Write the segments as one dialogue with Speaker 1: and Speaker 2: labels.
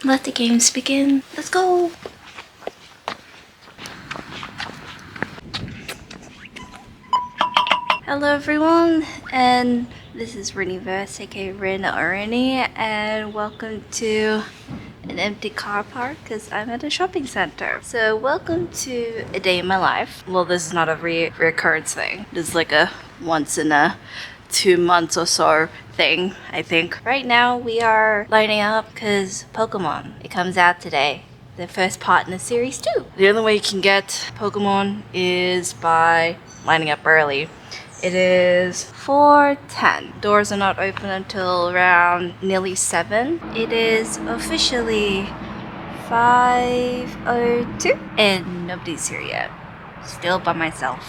Speaker 1: Let the games begin. Let's go! Hello everyone, and this is Riniverse, aka Rin or Rini, and welcome to an empty car park because I'm at a shopping center. So welcome to a day in my life. Well, this is not a recurrence thing. This is like a once in a 2 months or so thing, I think. Right now we are lining up because Pokemon, it comes out today. The first part in the series too. The only way you can get Pokemon is by lining up early. It is 4:10. Doors are not open until around nearly 7. It is officially 5:02 and nobody's here yet. Still by myself.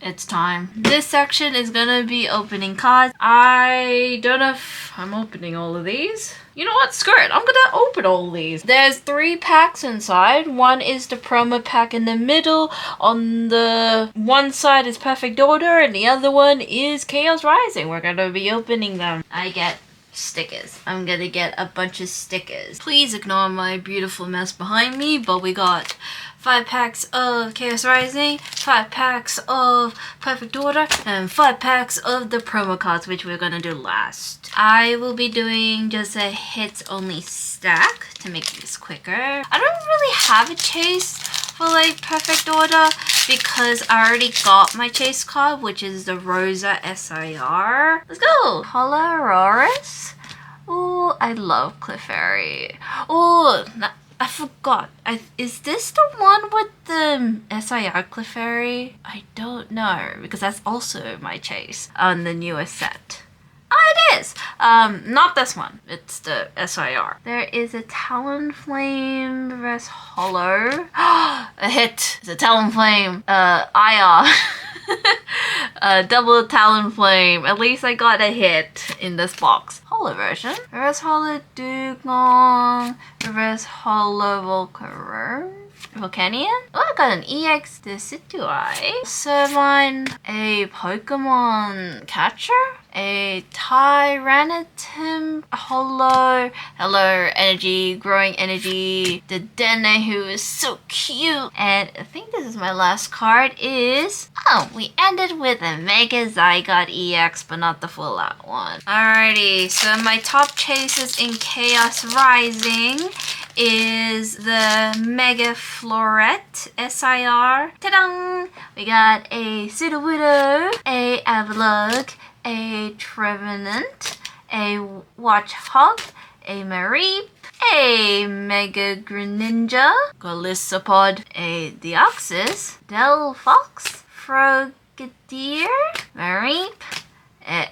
Speaker 1: It's time. This section is gonna be opening cards. I don't know if I'm opening all of these. You know what? Screw it. I'm gonna open all these. There's 3 packs inside. One is the promo pack in the middle. On the one side is Perfect Order and the other one is Chaos Rising. We're gonna be opening them. I get stickers. I'm gonna get a bunch of stickers. Please ignore my beautiful mess behind me, but we got 5 packs of Chaos Rising, 5 packs of Perfect Order, and 5 packs of the promo cards, which we're gonna do last. I will be doing just a hits only stack to make this quicker. I don't really have a chase for like Perfect Order because I already got my chase card, which is the Rosa SIR. Let's go! Colororis. Oh, I love Clefairy. Oh, I forgot. Is this the one with the SIR Clefairy? I don't know because that's also my chase on the newest set. Oh, it is! Not this one. It's the SIR. There is a Talonflame reverse holo. A hit! It's a Talonflame. IR. Double Talonflame. At least I got a hit in this box. Holo version. Reverse holo Dugong. Reverse holo Volcanion? Oh, I got an EX Decidueye. Servine, a Pokemon Catcher, a Tyranitum Hello Energy, Growing Energy, the Dene who is so cute. And I think this is my last card is, oh, we ended with a Mega Zygote EX, but not the full out one. Alrighty, so my top chases in Chaos Rising is the Mega Floret SIR. Ta-dang! We got a Sudowoodo, a Avalugg, a Trevenant, a Watchhog, a Mareep, a Mega Greninja, Golisopod, a Deoxys, Delphox, Frogadier, Mareep,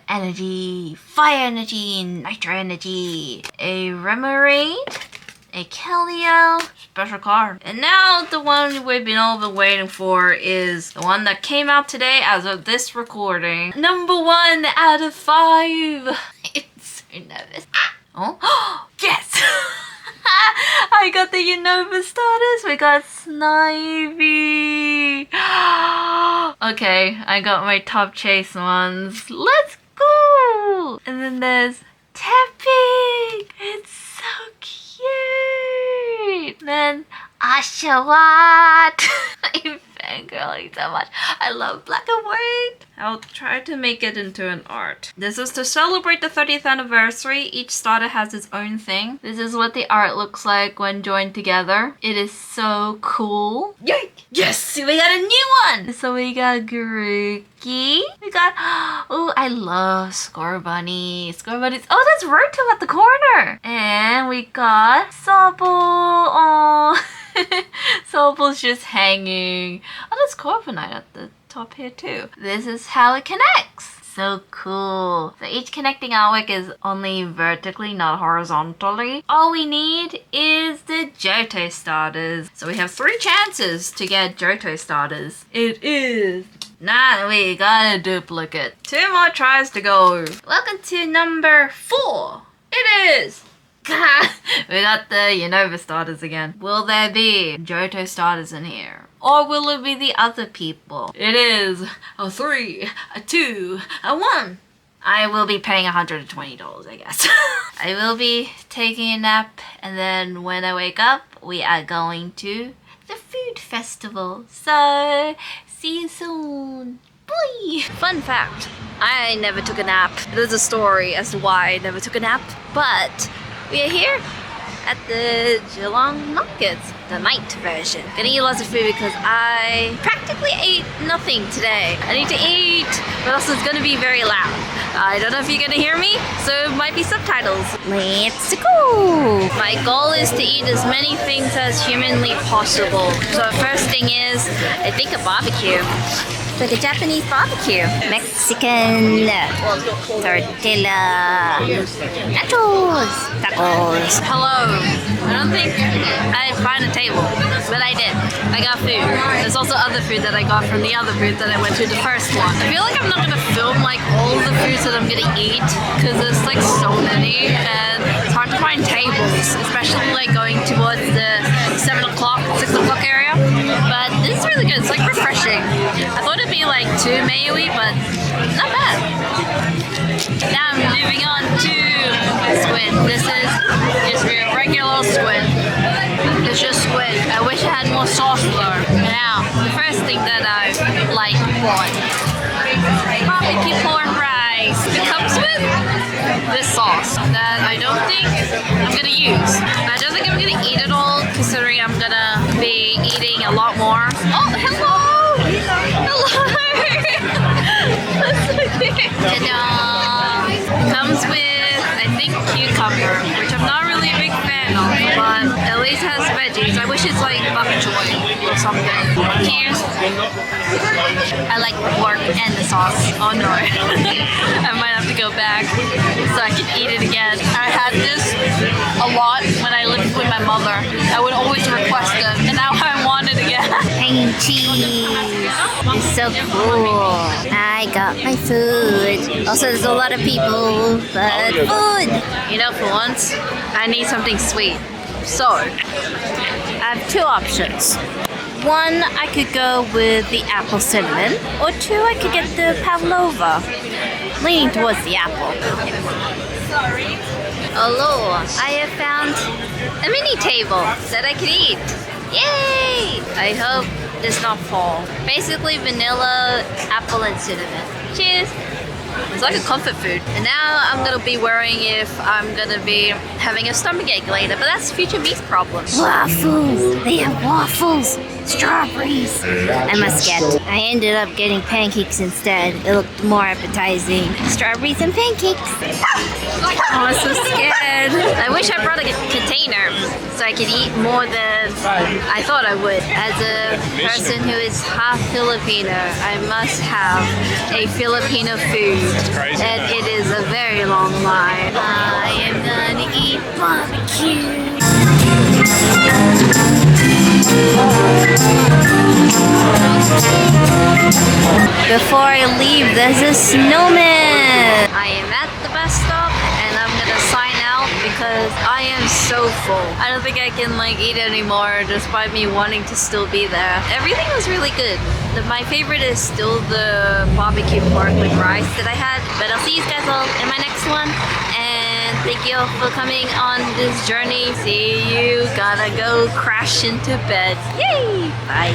Speaker 1: Energy, Fire Energy, Nitro Energy, a Remoraid, a Keldeo, special card. And now the one we've been all been waiting for is the one that came out today as of this recording. Number 1 out of 5. I'm so nervous. Oh, yes! I got the Unova starters. We got Snivy. Okay, I got my top chase ones. Let's go! And then there's Teppy. It's so cute. Then Oshawott. I'm fangirling so much. I love black and white. I'll try to make it into an art. This is to celebrate the 30th anniversary. Each starter has its own thing. This is what the art looks like when joined together. It is so cool. Yay! Yes! We got a new one! So we got Grookey. We got... Oh, I love Scorbunny. Scorbunny's... Oh, that's Rotom at the corner! And we got Sobble. Oh, Sobble's just hanging. Oh, there's Corviknight at the top here too. This is how it connects. So cool. So each connecting artwork is only vertically, not horizontally. All we need is the Johto starters. So we have 3 chances to get Johto starters. It is... Nah, we got a duplicate. 2 more tries to go. Welcome to number 4. It is... We got the Unova starters again. Will there be Johto starters in here? Or will it be the other people? It is a 3, a 2, a 1. I will be paying $120, I guess. I will be taking a nap, and then when I wake up, we are going to the food festival. So, see you soon. Bye! Fun fact, I never took a nap. There's a story as to why I never took a nap, but we are here at the Geelong markets, the night version. Gonna eat lots of food because I practically ate nothing today. I need to eat, but also it's gonna be very loud. I don't know if you're gonna hear me, so it might be subtitles. Let's go! My goal is to eat as many things as humanly possible. So the first thing is, I think a barbecue. Like a Japanese barbecue. Mexican tortilla. Nachos. Tacos. Hello. I don't think I'd find a table, but I did. I got food. There's also other food that I got from the other booth that I went to, the first one. I feel like I'm not gonna film like all the foods that I'm gonna eat because there's like so many and it's hard to find tables, especially like going towards the 7 o'clock, 6 o'clock area. But this is really good. It's like refreshing. I thought it'd be like too mayo-y, but not bad. Now I'm moving on to squid. This is just a regular squid. It's just squid. I wish I had more sauce though. Now, the first thing that I like bought, barbecue corn rice. It comes with this sauce that I don't think I'm gonna use. I don't think I'm gonna eat it all, considering I'm gonna be eating a lot more. Oh, hello! Hello! That's so cute. Ta-da! Comes with, I think, cucumber, which I'm not really a big fan of, but at least has veggies. I wish it's like bok choy or something. Cheers! I like the pork and the sauce. Oh no. I might have to go back so I can eat it again. I had this a lot when I lived with my mother. I would always request it, and now I want it again. Hanging cheese. It's so cool. I got my food. Also, there's a lot of people, but food. You know, for once, I need something sweet. So, I have two options. One, I could go with the apple cinnamon, or two, I could get the pavlova. Leaning towards the apple. Hello, I have found a mini table that I could eat. Yay! I hope it does not fall. Basically vanilla, apple, and cinnamon. Cheers! It's like a comfort food. And now I'm gonna be worrying if I'm gonna be having a stomachache later, but that's future me's problem. Waffles! They have waffles! Strawberries! I must get. I ended up getting pancakes instead. It looked more appetizing. Strawberries and pancakes. Oh, I'm so scared. I wish I brought a container so I could eat more than I thought I would. As a person who is half Filipino, I must have a Filipino food. And it is a very long line. I am gonna eat barbecue. Before I leave, there's a snowman. I am at the bus stop and I'm gonna sign out because I am so full. I don't think I can like eat anymore despite me wanting to still be there. Everything was really good. My favorite is still the barbecue pork with rice that I had. But I'll see you guys all in my next one. And thank you all for coming on this journey. See you. Gotta go crash into bed. Yay! Bye.